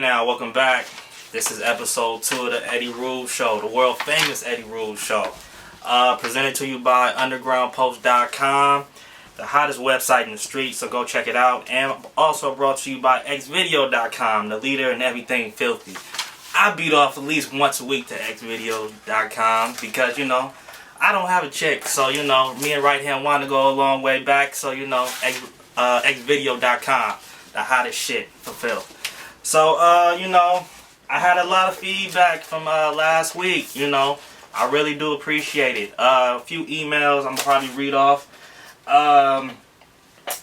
now, welcome back. This is episode 2 of the Eddie Rude Show, the world famous Eddie Rude Show. Presented to you by undergroundpost.com, the hottest website in the street, so go check it out. And also brought to you by xvideo.com, the leader in everything filthy. I beat off at least once a week to xvideo.com because, I don't have a chick, so, me and Right Hand want to go a long way back, so, xvideo.com, the hottest shit for filth. So, I had a lot of feedback from last week, I really do appreciate it. A few emails I'm probably read off.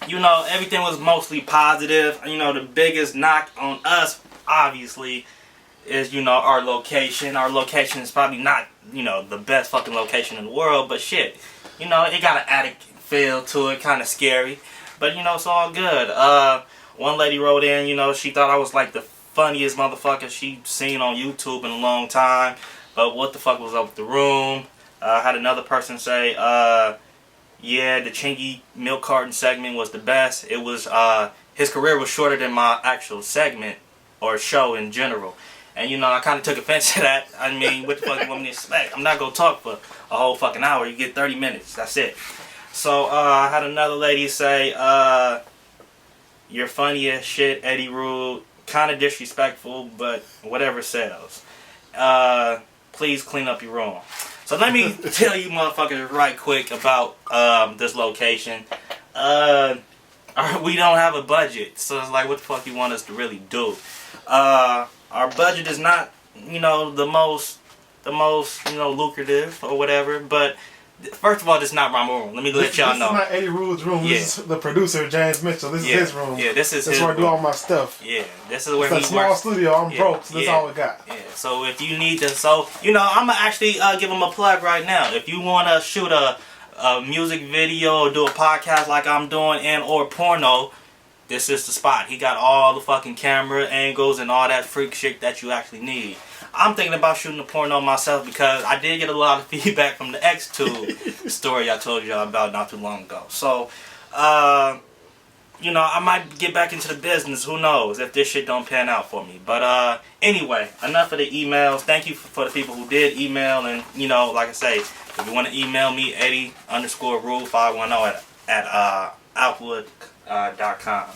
Everything was mostly positive. The biggest knock on us, obviously, is, our location. Our location is probably not, the best fucking location in the world, but shit, it got an attic feel to it, kind of scary. But, it's all good. One lady wrote in, she thought I was like the funniest motherfucker she'd seen on YouTube in a long time. But what the fuck was up with the room? I had another person say, yeah, the Chingy milk carton segment was the best. It was, his career was shorter than my actual segment or show in general. And, I kind of took offense to that. I mean, what the fuck you want me to expect? I'm not going to talk for a whole fucking hour. You get 30 minutes. That's it. So, I had another lady say, you're funny as shit, Eddie Rude. Kind of disrespectful, but whatever sells. Please clean up your room. So let me tell you motherfuckers right quick about this location. We don't have a budget, so it's like, what the fuck you want us to really do? Our budget is not, the most lucrative or whatever, but first of all, this is not my room. Let me let y'all know. This is not Eddie Rude's room. Yeah. This is the producer, James Mitchell. This is his room. Yeah, this is That's where I do all my stuff. Yeah, this is where he works. It's a small studio. I'm broke, so that's all we got. Yeah, so if you need to, I'm going to actually give him a plug right now. If you want to shoot a music video or do a podcast like I'm doing or porno, this is the spot. He got all the fucking camera angles and all that freak shit that you actually need. I'm thinking about shooting a porno myself because I did get a lot of feedback from the X-Tube story I told y'all about not too long ago. So, I might get back into the business. Who knows if this shit don't pan out for me. But anyway, enough of the emails. Thank you for the people who did email. And, like I say, if you want to email me, Eddie_Rule510 at outlook.com.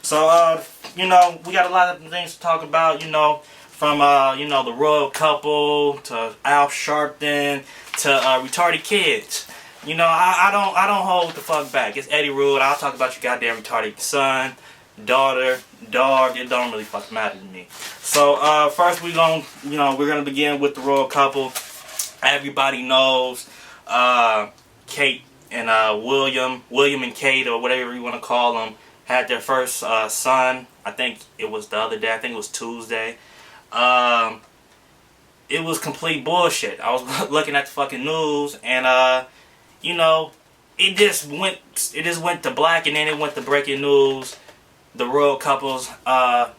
So, we got a lot of things to talk about, from, the royal couple to Al Sharpton to retarded kids. I don't hold the fuck back. It's Eddie Rude. I'll talk about your goddamn retarded son, daughter, dog. It don't really fucking matter to me. So, first we're gonna begin with the royal couple. Everybody knows, Kate and William and Kate, or whatever you want to call them, had their first son. I think it was the other day. I think it was Tuesday. It was complete bullshit. I was looking at the fucking news, and it just went to black, and then it went to breaking news. The royal couples had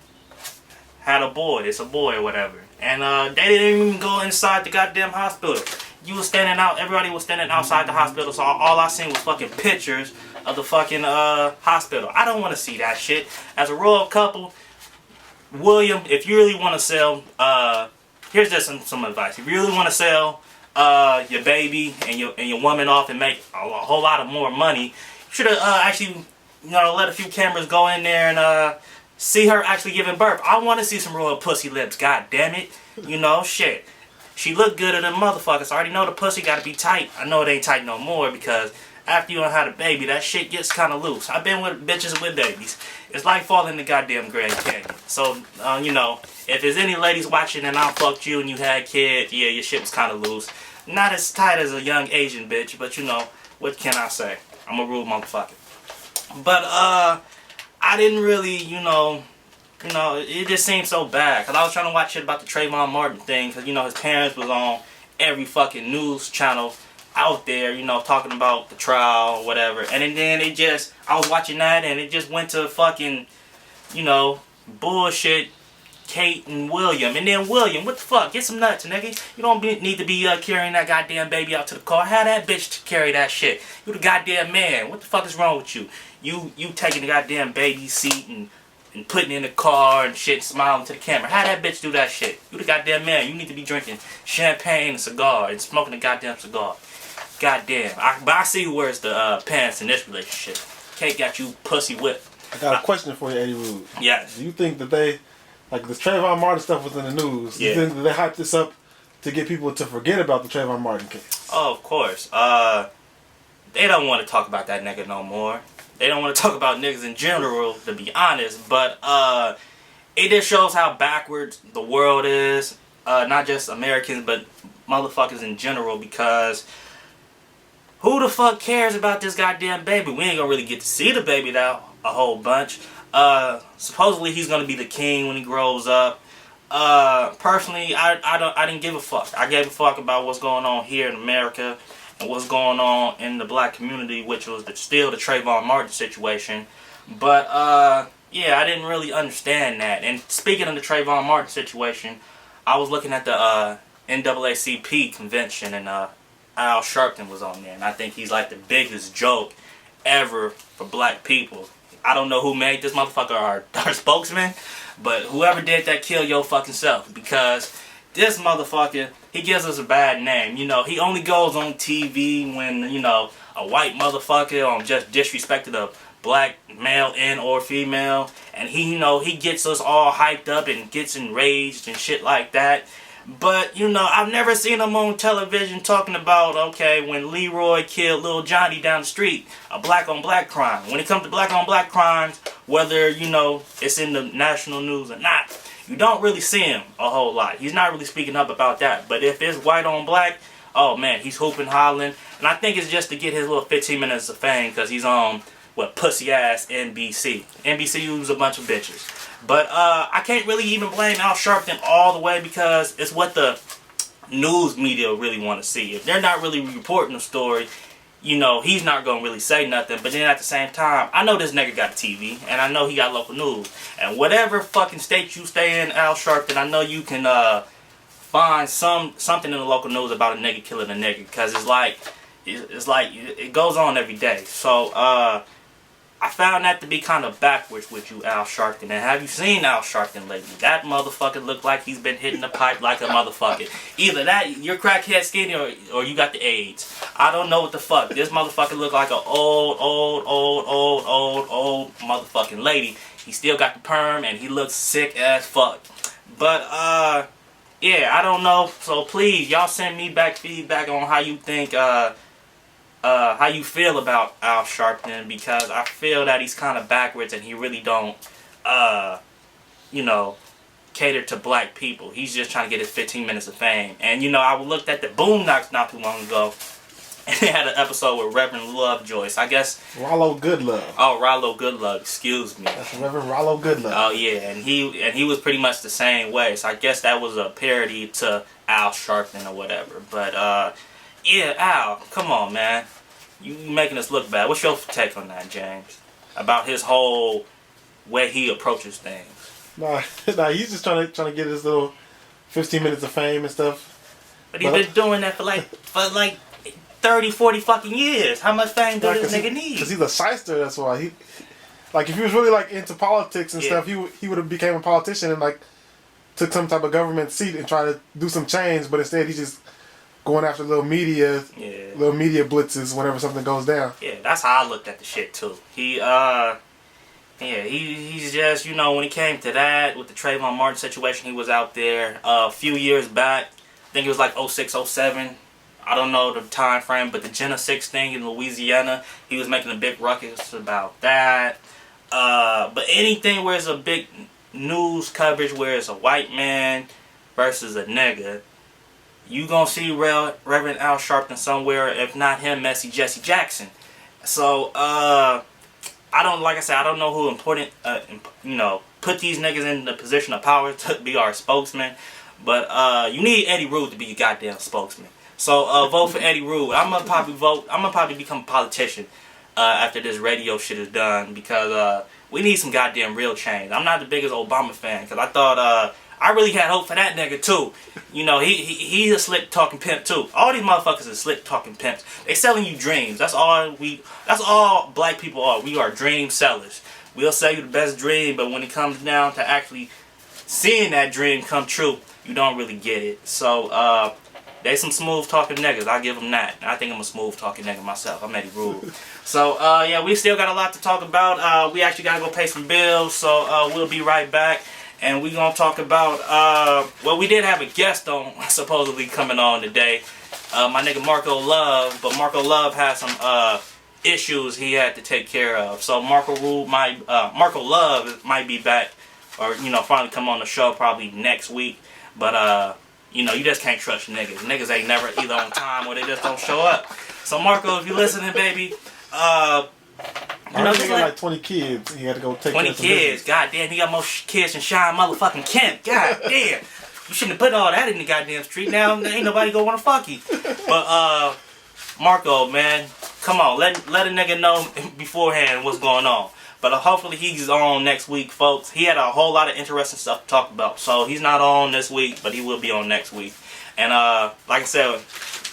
a boy. It's a boy or whatever, and they didn't even go inside the goddamn hospital. You was standing out. Everybody was standing outside the hospital, so all I seen was fucking pictures of the fucking hospital. I don't want to see that shit. As a royal couple, William, if you really want to sell, here's just some advice. If you really want to sell your baby and your woman off and make a whole lot of more money, you should have actually, let a few cameras go in there and see her actually giving birth. I want to see some royal pussy lips. God damn it, shit. She looked good at them motherfuckers. I already know the pussy got to be tight. I know it ain't tight no more because after you done had a baby, that shit gets kind of loose. I've been with bitches with babies. It's like falling in the goddamn Grand Canyon. So, if there's any ladies watching and I fucked you and you had kids, yeah, your shit was kind of loose. Not as tight as a young Asian bitch, but what can I say? I'm a rude motherfucker. But, I didn't really, it just seemed so bad. Because I was trying to watch shit about the Trayvon Martin thing. Because, his parents was on every fucking news channel out there, talking about the trial or whatever. And then I was watching that and it just went to fucking, bullshit Kate and William. And then William, what the fuck? Get some nuts, nigga. You don't need to be carrying that goddamn baby out to the car. Have that bitch to carry that shit. You the goddamn man. What the fuck is wrong with you? You taking the goddamn baby seat and and putting in the car and shit, smiling to the camera. How that bitch do that shit? You the goddamn man. You need to be drinking champagne and cigar and smoking a goddamn cigar. Goddamn. But I see who wears the pants in this relationship. Kate got you pussy whipped. I got a question for you, Eddie Rude. Yes. Do you think that they, like this Trayvon Martin stuff was in the news, do you think that they hyped this up to get people to forget about the Trayvon Martin case? Oh, of course. They don't want to talk about that nigga no more. They don't want to talk about niggas in general, to be honest. But it just shows how backwards the world is. Not just Americans, but motherfuckers in general. Because who the fuck cares about this goddamn baby? We ain't gonna really get to see the baby now a whole bunch. Supposedly he's gonna be the king when he grows up. Personally, I didn't give a fuck. I gave a fuck about what's going on here in America and what's going on in the black community, which was still the Trayvon Martin situation. But yeah, I didn't really understand that. And speaking of the Trayvon Martin situation, I was looking at the NAACP convention, and Al Sharpton was on there, and I think he's like the biggest joke ever for black people. I don't know who made this motherfucker our spokesman, but whoever did that, kill your fucking self, because this motherfucker, he gives us a bad name. You know, he only goes on TV when, you know, a white motherfucker just disrespected a black male and or female, and he, you know, he gets us all hyped up and gets enraged and shit like that. But, you know, I've never seen him on television talking about, okay, when Leroy killed Lil Johnny down the street, a black-on-black crime. When it comes to black-on-black crimes, whether, you know, it's in the national news or not, you don't really see him a whole lot. He's not really speaking up about that. But if it's white-on-black, oh, man, he's hooping, hollering. And I think it's just to get his little 15 minutes of fame, because he's on, what, pussy-ass NBC. NBC was a bunch of bitches. But I can't really even blame Al Sharpton all the way, because it's what the news media really want to see. If they're not really reporting the story, you know, he's not going to really say nothing. But then at the same time, I know this nigga got TV, and I know he got local news. And whatever fucking state you stay in, Al Sharpton, I know you can find something in the local news about a nigga killing a nigga, because it's like it goes on every day. So I found that to be kind of backwards with you, Al Sharpton. And have you seen Al Sharpton lately? That motherfucker look like he's been hitting the pipe like a motherfucker. Either that, you're crackhead skinny, or you got the AIDS. I don't know what the fuck. This motherfucker look like an old motherfucking lady. He still got the perm, and he looks sick as fuck. But, yeah, I don't know. So please, y'all send me back feedback on how you think, how you feel about Al Sharpton, because I feel that he's kind of backwards and he really don't, you know, cater to black people. He's just trying to get his 15 minutes of fame. And, you know, I looked at the Boondocks not too long ago, and they had an episode with Reverend Lovejoy. I guess Rollo Goodlove. Oh, Rollo Goodlove. Excuse me. That's Reverend Rollo Goodlove. Oh yeah, and he was pretty much the same way. So I guess that was a parody to Al Sharpton or whatever. But yeah, Al, come on, man. You making us look bad. What's your take on that, James? About his whole way he approaches things. Nah, he's just trying to get his little 15 minutes of fame and stuff. But he's been doing that for like 30, 40 fucking years. How much fame does this nigga need? Because he's a shyster, that's why. He, like, if he was really, like, into politics and stuff, he would have became a politician and, like, took some type of government seat and tried to do some change, but instead he's just going after little media blitzes whenever something goes down. Yeah, that's how I looked at the shit, too. He's just, you know, when it came to that, with the Trayvon Martin situation, he was out there a few years back. I think it was like 06, 07. I don't know the time frame, but the Jenna 6 thing in Louisiana, he was making a big ruckus about that. But anything where it's a big news coverage where it's a white man versus a nigga, you gonna see Reverend Al Sharpton somewhere, if not him, Messy Jesse Jackson. So, I don't know who you know, put these niggas in the position of power to be our spokesman, but you need Eddie Rude to be your goddamn spokesman. So vote for Eddie Rude. I'm gonna probably become a politician after this radio shit is done, because we need some goddamn real change. I'm not the biggest Obama fan, because I thought I really had hope for that nigga too. You know, he's a slick talking pimp too. All these motherfuckers are slick talking pimps. They selling you dreams. That's all black people are. We are dream sellers. we'll sell you the best dream, but when it comes down to actually seeing that dream come true, you don't really get it. So, they some smooth talking niggas. I give them that. I think I'm a smooth talking nigga myself. I'm Eddie Rude. So, yeah, we still got a lot to talk about. We actually got to go pay some bills, so we'll be right back. And we're going to talk about, well, we did have a guest on, supposedly coming on today. My nigga Marco Love, but Marco Love has some issues he had to take care of. So Marco Love might be back, or, you know, finally come on the show probably next week. But, you know, you just can't trust niggas. Niggas ain't never either on time or they just don't show up. So Marco, if you're listening, baby, you know, he got like 20 kids. He had to go take 20 kids. God damn, he got more kids than Sean motherfucking Kemp. God damn. You shouldn't have put all that in the goddamn street. Now ain't nobody gonna wanna fuck you. But Marco, man, come on, let a nigga know beforehand what's going on. But hopefully he's on next week, folks. He had a whole lot of interesting stuff to talk about. So he's not on this week, but he will be on next week. And like I said,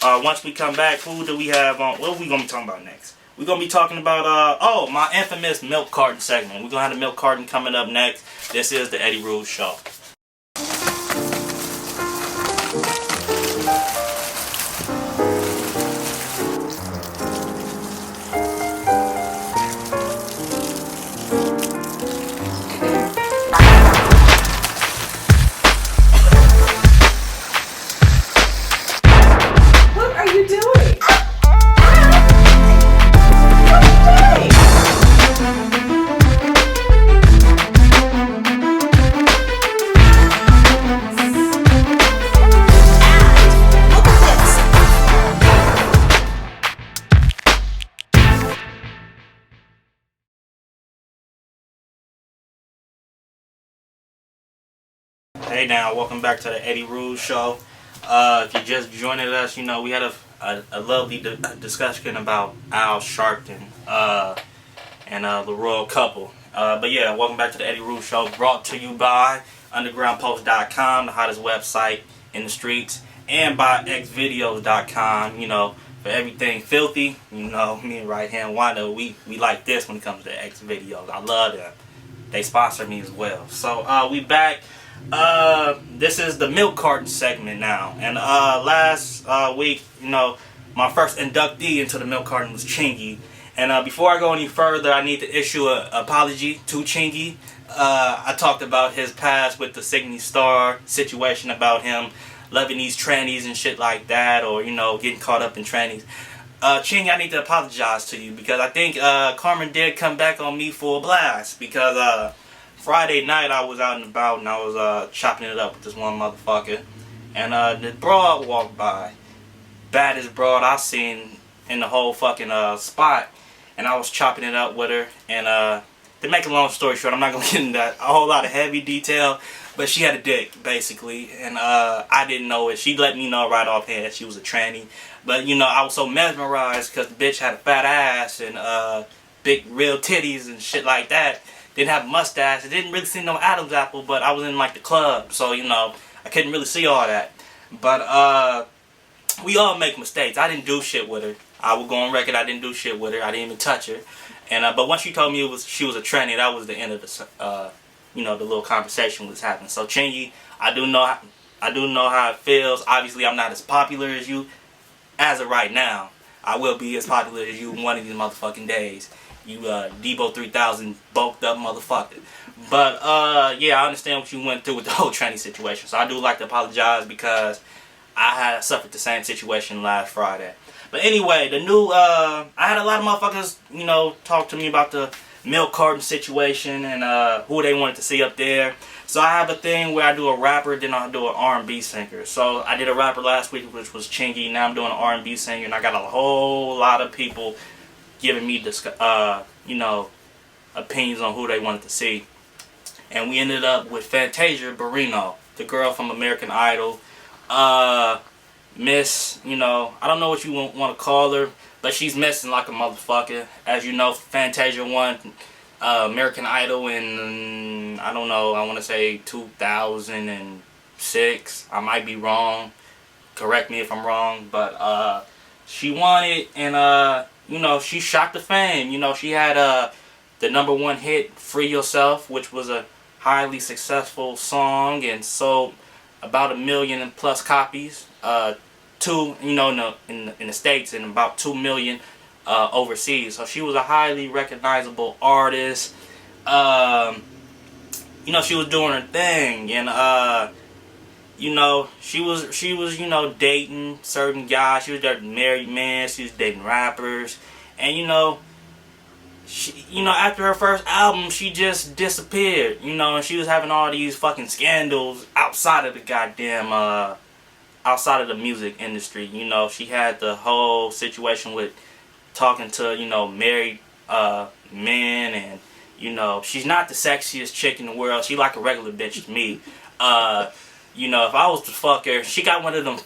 once we come back, who do we have on? What are we going to be talking about next? We're going to be talking about, my infamous milk carton segment. We're going to have the milk carton coming up next. This is the Eddie Rude Show. Hey now, welcome back to the Eddie Rude Show. If you're just joining us, you know, we had a lovely discussion about Al Sharpton and the royal couple. But yeah, welcome back to the Eddie Rude Show, brought to you by undergroundpost.com, the hottest website in the streets, and by xvideos.com, you know, for everything filthy. You know, me and Right Hand Wanda, we like this when it comes to Xvideos. I love them. They sponsor me as well. So we back. This is the milk carton segment now, and last week, you know, my first inductee into the milk carton was Chingy, and before I go any further, I need to issue an apology to Chingy. I talked about his past with the Signe Star situation, about him loving these trannies and shit like that, or, you know, getting caught up in trannies. Chingy, I need to apologize to you, because I think Carmen did come back on me for a blast, because Friday night I was out and about and I was chopping it up with this one motherfucker, and the broad walked by, baddest broad I seen in the whole fucking spot, and I was chopping it up with her, and to make a long story short, I'm not gonna get into that a whole lot of heavy detail, but she had a dick basically, and I didn't know it. She let me know right offhand she was a tranny, but you know, I was so mesmerized because the bitch had a fat ass and big real titties and shit like that. Didn't have a mustache. It didn't really see no Adam's apple, but I was in like the club, so you know, I couldn't really see all that. But we all make mistakes. I didn't do shit with her. I will go on record, I didn't do shit with her. I didn't even touch her. And but once she told me she was a tranny, that was the end of the you know, the little conversation was happening. So Chingy, I do know how it feels. Obviously, I'm not as popular as you as of right now. I will be as popular as you one of these motherfucking days. You Debo 3000 bulked up motherfucker. But yeah, I understand what you went through with the whole tranny situation. So I do like to apologize, because I had suffered the same situation last Friday. But anyway, the new I had a lot of motherfuckers, you know, talk to me about the milk carton situation and who they wanted to see up there. So I have a thing where I do a rapper, then I do an R&B singer. So I did a rapper last week, which was Chingy. Now I'm doing an R&B singer, and I got a whole lot of people giving me you know, opinions on who they wanted to see. And we ended up with Fantasia Barrino, the girl from American Idol. Miss, you know, I don't know what you want to call her, but she's missing like a motherfucker. As you know, Fantasia won American Idol in, I don't know, I want to say 2006. I might be wrong. Correct me if I'm wrong. But she won it, and you know, she shocked the fame. You know, she had the #1 hit, Free Yourself, which was a highly successful song and sold about 1 million+ copies. In the States, and about 2 million overseas. So she was a highly recognizable artist. She was doing her thing, and she was dating certain guys. She was dating married men. She was dating rappers, and after her first album, she just disappeared. And she was having all these fucking scandals outside of the goddamn outside of the music industry. She had the whole situation with talking to married men, and she's not the sexiest chick in the world. She like a regular bitch to me. If I was to fuck her, she got one of them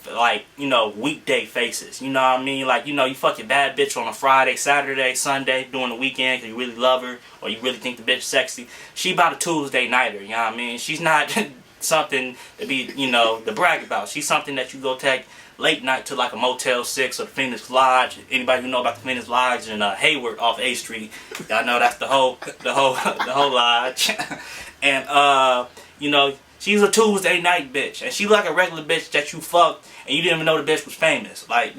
weekday faces. You know what I mean? Like, you fuck your bad bitch on a Friday, Saturday, Sunday during the weekend because you really love her or you really think the bitch sexy. She about a Tuesday nighter. You know what I mean? She's not something to be to brag about. She's something that you go take late night to like a Motel 6 or the Phoenix Lodge. Anybody who know about the Phoenix Lodge in Hayward off A Street, y'all know that's the whole lodge. And she's a Tuesday night bitch, and she like a regular bitch that you fucked and you didn't even know the bitch was famous. And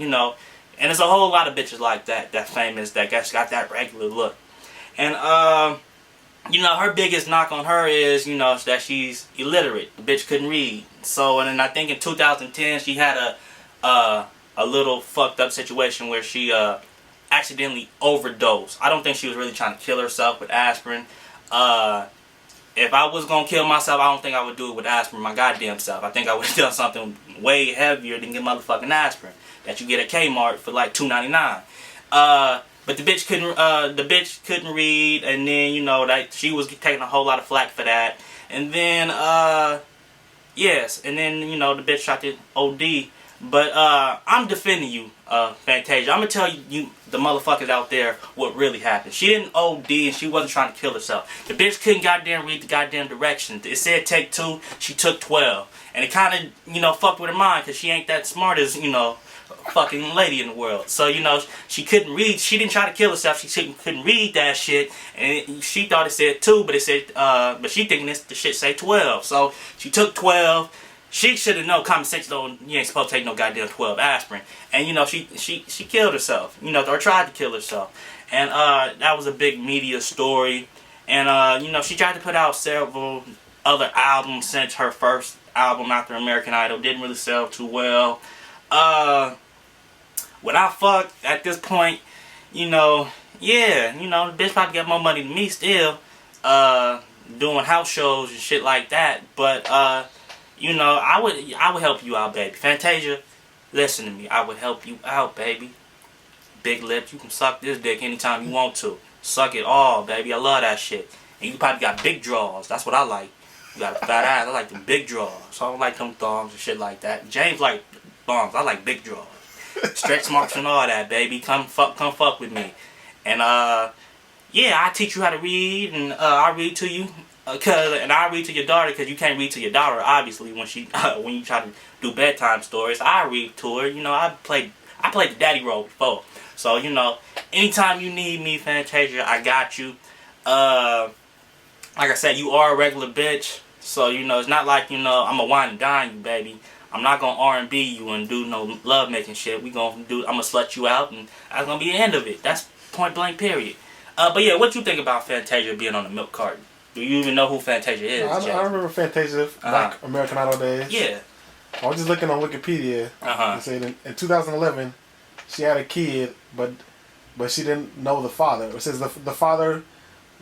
there's a whole lot of bitches like that famous that got that regular look. And her biggest knock on her is, that she's illiterate. The bitch couldn't read. So, and then I think in 2010 she had a little fucked up situation where she accidentally overdosed. I don't think she was really trying to kill herself with aspirin. If I was gonna kill myself, I don't think I would do it with aspirin my goddamn self. I think I would have done something way heavier than get motherfucking aspirin that you get at Kmart for like $2.99. But the bitch couldn't read, and then she was taking a whole lot of flack for that. And then the bitch tried to OD. But I'm defending you, Fantasia. I'm gonna tell you the motherfuckers out there what really happened. She didn't OD and she wasn't trying to kill herself. The bitch couldn't goddamn read the goddamn directions. It said take 2, she took 12. And it kind of, fucked with her mind because she ain't that smart as, fucking lady in the world. So, she couldn't read. She didn't try to kill herself. She couldn't read that shit. And she thought it said 2, but it said, but she thinking the shit say 12. So she took 12. She should have known common sense though. You ain't supposed to take no goddamn 12 aspirin. And she killed herself. Or tried to kill herself. And that was a big media story. And she tried to put out several other albums since her first album after American Idol. Didn't really sell too well. When I fucked at this point, the bitch probably got more money than me still. Doing house shows and shit like that. But I would help you out, baby. Fantasia, listen to me. I would help you out, baby. Big lips, you can suck this dick anytime you want to. Suck it all, baby. I love that shit. And you probably got big draws. That's what I like. You got a fat ass. I like them big draws. So I don't like them thongs and shit like that. James like thongs. I like big draws. Stretch marks and all that, baby. Come fuck with me. And I teach you how to read, and I read to you. And I read to your daughter because you can't read to your daughter obviously when you try to do bedtime stories. I read to her. I played the daddy role before. So anytime you need me, Fantasia, I got you. Like I said, you are a regular bitch. So it's not like I'm gonna wine and dine you, baby. I'm not gonna R&B you and do no love making shit. I'm gonna slut you out, and that's gonna be the end of it. That's point blank period. But yeah, what you think about Fantasia being on the milk carton? Do you even know who Fantasia is? I remember Fantasia back American Idol days. Yeah. I was just looking on Wikipedia. It said in 2011, she had a kid, but she didn't know the father. It says the father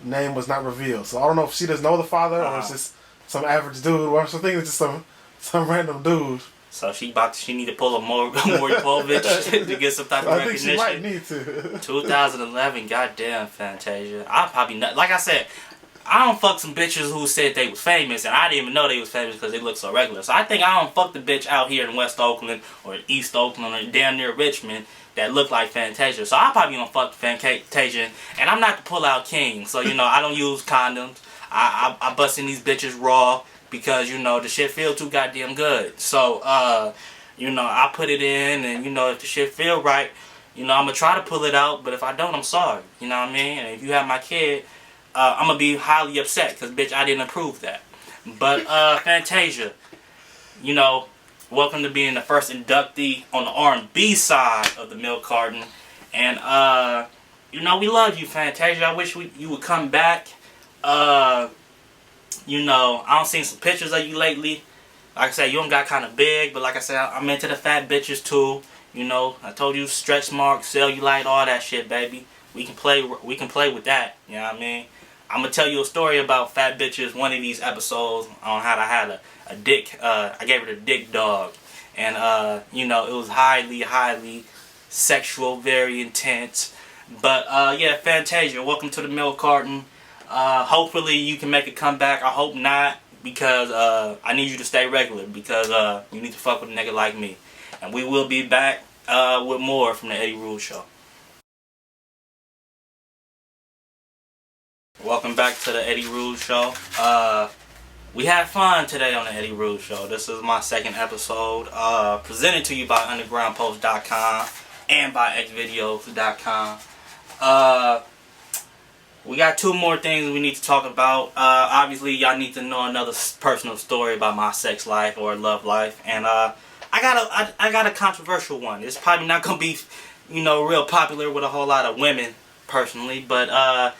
name was not revealed. So I don't know if she doesn't know the father or it's just some average dude, or something. It's just some random dude. So she need to pull a Maury Povich to get some type of recognition. I think she might need to. 2011, goddamn Fantasia. I probably not. Like I said, I don't fuck some bitches who said they was famous, and I didn't even know they was famous because they look so regular. So I think I don't fuck the bitch out here in West Oakland or East Oakland or damn near Richmond that look like Fantasia. So I probably don't fuck Fantasia, and I'm not the pull-out king. So I don't use condoms. I bust in these bitches raw because the shit feel too goddamn good. So I put it in, and if the shit feel right, I'm gonna try to pull it out. But if I don't, I'm sorry. You know what I mean? And if you have my kid, I'm gonna be highly upset because bitch, I didn't approve that. But Fantasia, you know, welcome to being the first inductee on the R&B side of the milk carton, and you know, we love you, Fantasia. I wish you would come back. You know, I don't seen some pictures of you lately. Like I said, you don't got kind of big, but like I said, I'm into the fat bitches too. You know, I told you stretch marks, cellulite, all that shit, baby. We can play with that. You know what I mean? I'm gonna tell you a story about fat bitches one of these episodes on how I had a dick. I gave it a dick dog, and you know, it was highly sexual, very intense. But yeah, Fantasia, welcome to the milk carton. Hopefully you can make a comeback. I hope not, because I need you to stay regular, because you need to fuck with a nigga like me. And we will be back with more from the Eddie Rules Show. Welcome back to the Eddie Rules Show. We had fun today on the Eddie Rules Show. This is my second episode, presented to you by undergroundpost.com and by xvideos.com. We got two more things we need to talk about. Obviously, y'all need to know another personal story about my sex life or love life, and I got a controversial one. It's probably not gonna be, you know, real popular with a whole lot of women personally, but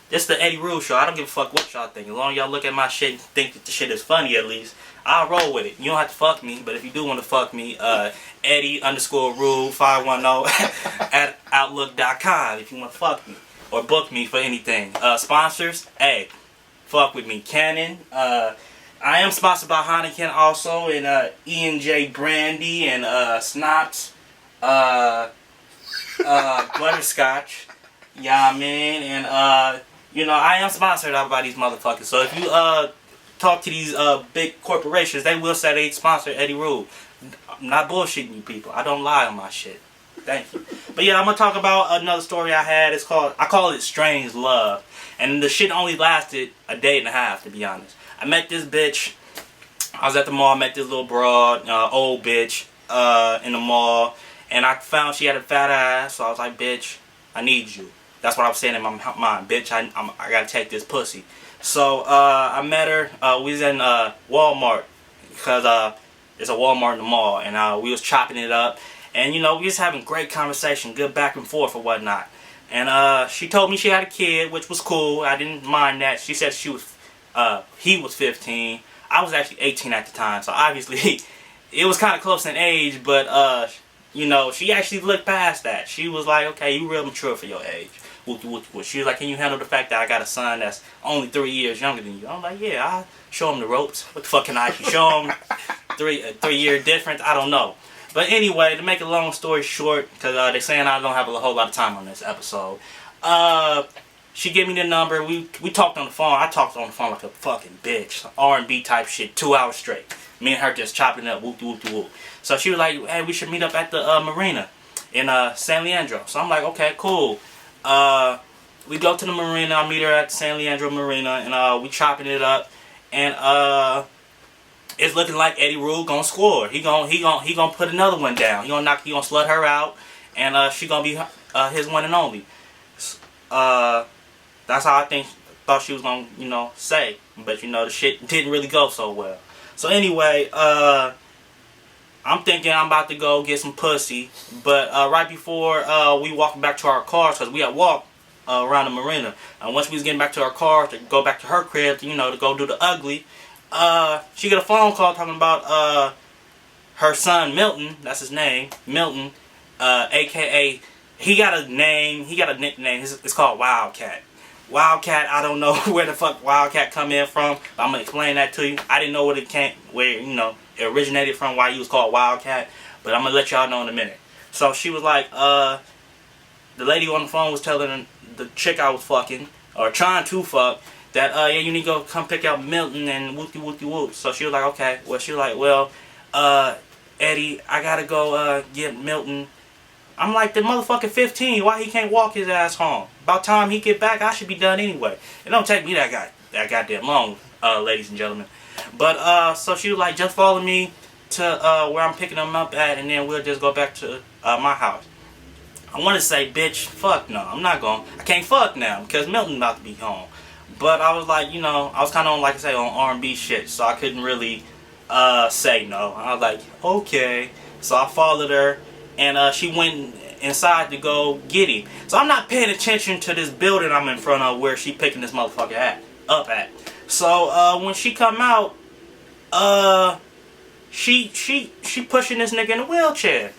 this is the Eddie Rules Show. I don't give a fuck what y'all think. As long as y'all look at my shit and think that the shit is funny, at least I'll roll with it. You don't have to fuck me, but if you do want to fuck me, Eddie_Rule 510 at outlook.com if you want to fuck me or book me for anything. Sponsors, hey, fuck with me. Canon, I am sponsored by Heineken also, and E&J Brandy, and Snops, Butterscotch, yeah, I mean, and you know, I am sponsored by these motherfuckers. So if you talk to these big corporations, they will say they sponsor Eddie Rule. I'm not bullshitting you people. I don't lie on my shit. Thank you. But yeah, I'm gonna talk about another story I had. I call it Strange Love, and the shit only lasted a day and a half, to be honest. I met this bitch. I was at the mall. Met this little broad, old bitch, in the mall, and I found she had a fat ass. So I was like, bitch, I need you. That's what I was saying in my mind, bitch. I gotta take this pussy. So I met her. We was in Walmart, because there's a Walmart in the mall, and we was chopping it up. And, you know, we was having great conversation, good back and forth or whatnot. And she told me she had a kid, which was cool. I didn't mind that. She said he was 15. I was actually 18 at the time. So, obviously, it was kind of close in age. But, you know, she actually looked past that. She was like, okay, you real mature for your age. She was like, can you handle the fact that I got a son that's only 3 years younger than you? I'm like, yeah, I'll show him the ropes. What the fuck can I show him? 3 year difference? I don't know. But anyway, to make a long story short, because they're saying I don't have a whole lot of time on this episode, she gave me the number. We talked on the phone. I talked on the phone like a fucking bitch. R&B type shit, 2 hours straight. Me and her just chopping up, whoop. So she was like, hey, we should meet up at the marina in San Leandro. So I'm like, okay, cool. We go to the marina. I meet her at San Leandro Marina, and we chopping it up. And it's looking like Eddie Rule gonna score. He gonna put another one down. He gonna slut her out, and she gonna be his one and only. That's how I thought she was gonna, you know, say. But you know, the shit didn't really go so well. So anyway, I'm thinking I'm about to go get some pussy, but right before we walked back to our cars, because we had walked around the marina, and once we was getting back to our car to go back to her crib, you know, to go do the ugly. She got a phone call talking about her son Milton. That's his name, Milton, aka he got a nickname. It's called Wildcat. Wildcat. I don't know where the fuck Wildcat come in from, but I'm gonna explain that to you. I didn't know where it originated from, why he was called Wildcat, but I'm gonna let y'all know in a minute. So she was like, the lady on the phone was telling the chick I was fucking or trying to fuck, that, yeah, you need to go come pick out Milton and whoop. So she was like, okay. Well, she was like, well, Eddie, I gotta go get Milton. I'm like, the motherfucker 15. Why he can't walk his ass home? About time he get back, I should be done anyway. It don't take me that goddamn long, ladies and gentlemen. But, so she was like, just follow me to where I'm picking him up at, and then we'll just go back to my house. I want to say, bitch, fuck no. I'm not going. I can't fuck now because Milton about to be home. But I was like, you know, I was kind of on, like I say, on R&B shit, so I couldn't really say no. I was like, okay. So I followed her, and she went inside to go get him. So I'm not paying attention to this building I'm in front of where she picking this motherfucker up at. So when she come out, she pushing this nigga in a wheelchair.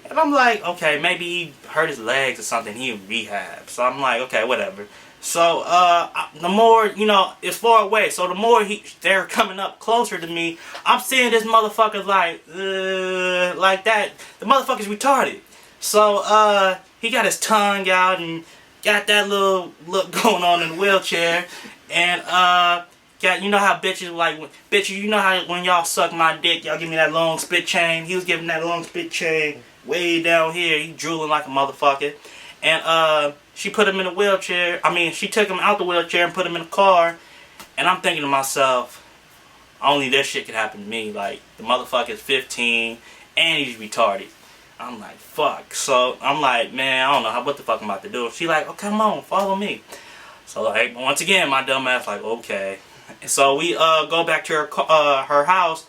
And I'm like, okay, maybe he hurt his legs or something. He in rehab. So I'm like, okay, whatever. So the more, you know, it's far away. So the more they're coming up closer to me, I'm seeing this motherfucker like that. The motherfucker's retarded. So he got his tongue out and got that little look going on in the wheelchair. And got, you know how bitches like, bitches, you know how when y'all suck my dick, y'all give me that long spit chain. He was giving that long spit chain way down here. He drooling like a motherfucker. And she put him in a wheelchair. I mean, she took him out the wheelchair and put him in a car. And I'm thinking to myself, only this shit could happen to me. Like, the motherfucker's 15 and he's retarded. I'm like, fuck. So I'm like, man, I don't know what the fuck I'm about to do. She like, oh, come on, follow me. So like, once again, my dumb ass like, okay. So we go back to her house,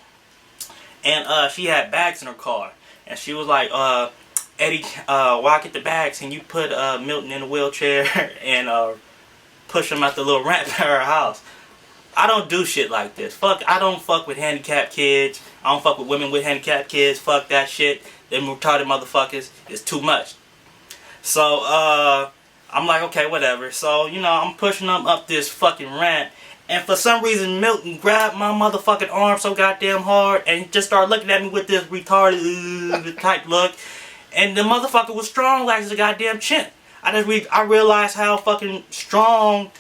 and she had bags in her car. And she was like, Eddie, while I get the bags, can you put Milton in a wheelchair and push him out the little ramp at her house? I don't do shit like this. Fuck, I don't fuck with handicapped kids. I don't fuck with women with handicapped kids. Fuck that shit. Them retarded motherfuckers is too much. So, I'm like, okay, whatever. So, you know, I'm pushing them up this fucking ramp. And for some reason, Milton grabbed my motherfucking arm so goddamn hard and just started looking at me with this retarded type look. And the motherfucker was strong like a goddamn chimp. I realized how fucking strong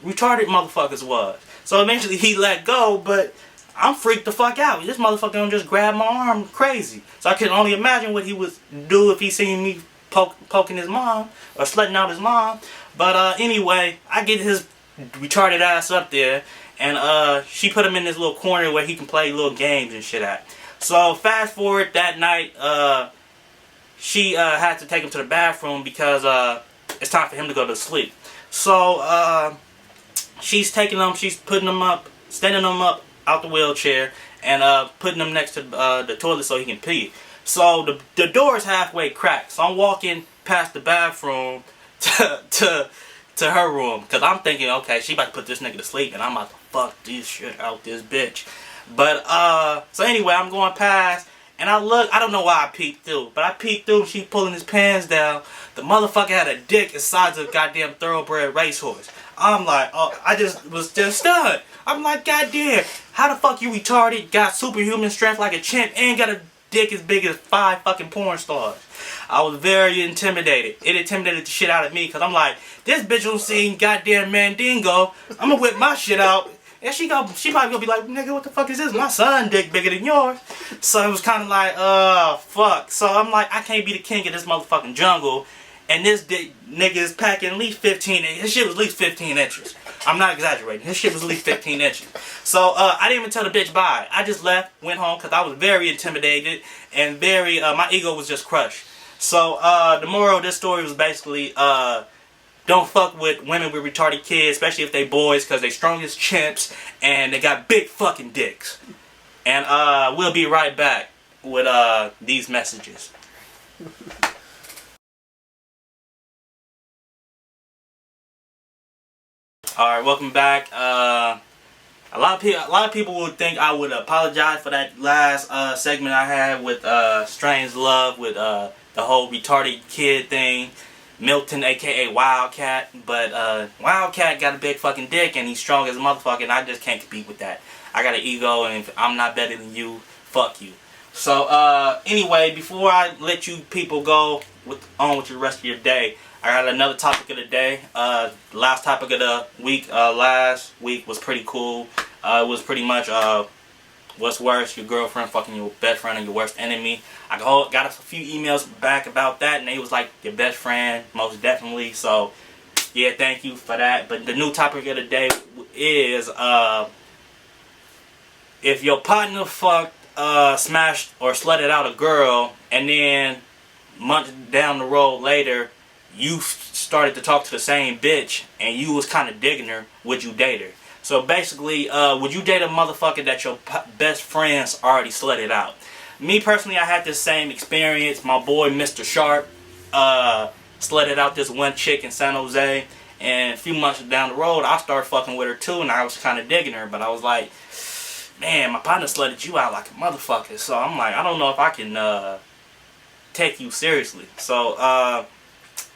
retarded motherfuckers was. So eventually he let go, but I'm freaked the fuck out. This motherfucker don't just grab my arm crazy. So I can only imagine what he would do if he seen me poking his mom or slutting out his mom. But anyway, I get his retarded ass up there, and she put him in this little corner where he can play little games and shit at. So fast forward that night, she had to take him to the bathroom because it's time for him to go to sleep. So she's taking him, she's putting him up, standing him up out the wheelchair, and putting him next to the toilet so he can pee. So the door is halfway cracked. So I'm walking past the bathroom to her room, because I'm thinking, okay, she about to put this nigga to sleep and I'm about to fuck this shit out this bitch. But so anyway, I'm going past and I look, I don't know why I peeked through, but I peeked through, she pulling his pants down. The motherfucker had a dick the size of a goddamn thoroughbred racehorse. I'm like, oh, I was stunned. I'm like, goddamn, how the fuck you retarded, got superhuman strength like a chimp, and got a dick as big as 5 fucking porn stars? I was very intimidated. It intimidated the shit out of me, because I'm like, this bitch don't see goddamn Mandingo. I'm gonna whip my shit out. And she probably gonna be like, nigga, what the fuck is this? My son dick bigger than yours. So it was kind of like, fuck. So I'm like, I can't be the king of this motherfucking jungle. And this nigga is packing at least 15 inches. His shit was at least 15 inches. I'm not exaggerating. His shit was at least 15 inches. So I didn't even tell the bitch bye. I just left, went home, because I was very intimidated. And very, my ego was just crushed. So the moral of this story was basically, don't fuck with women with retarded kids, especially if they boys, because they strong as chimps and they got big fucking dicks. And we'll be right back with these messages. Alright, welcome back. A lot of people would think I would apologize for that last segment I had with Strange Love, with the whole retarded kid thing. Milton, aka Wildcat, but Wildcat got a big fucking dick and he's strong as a motherfucker, and I just can't compete with that. I got an ego, and if I'm not better than you, fuck you. So anyway, before I let you people go on with the rest of your day, I got another topic of the day. The last topic of the week, last week was pretty cool. It was pretty much what's worse, your girlfriend fucking your best friend or your worst enemy. I got a few emails back about that, and they was like, your best friend, most definitely. So yeah, thank you for that. But the new topic of the day is if your partner fucked, smashed or slutted out a girl, and then months down the road later, you started to talk to the same bitch and you was kind of digging her, would you date her? So basically, would you date a motherfucker that your best friends already slutted out? Me personally, I had this same experience. My boy Mr. Sharp slutted out this one chick in San Jose, and a few months down the road, I started fucking with her too, and I was kind of digging her, but I was like, man, my partner slutted you out like a motherfucker. So I'm like, I don't know if I can take you seriously. So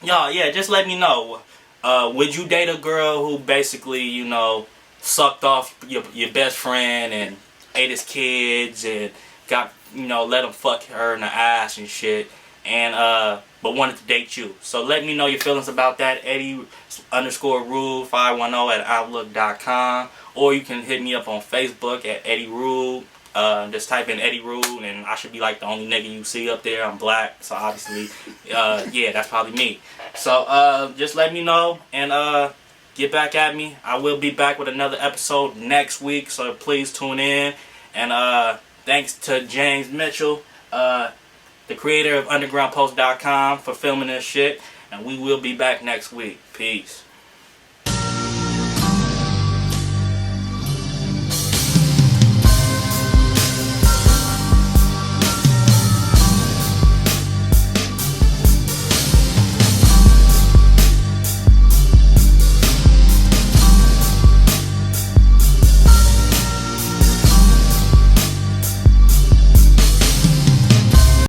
y'all, yeah, just let me know. Would you date a girl who basically, you know, sucked off your best friend and ate his kids and got, you know, let him fuck her in the ass and shit, and but wanted to date you? So let me know your feelings about that. Eddie_Rude510@outlook.com, or you can hit me up on Facebook at Eddie Rude. Just type in Eddie Rude, and I should be like the only nigga you see up there. I'm black, so obviously, yeah, that's probably me. So just let me know and get back at me. I will be back with another episode next week, so please tune in. And thanks to James Mitchell, the creator of UndergroundPost.com, for filming this shit. And we will be back next week. Peace.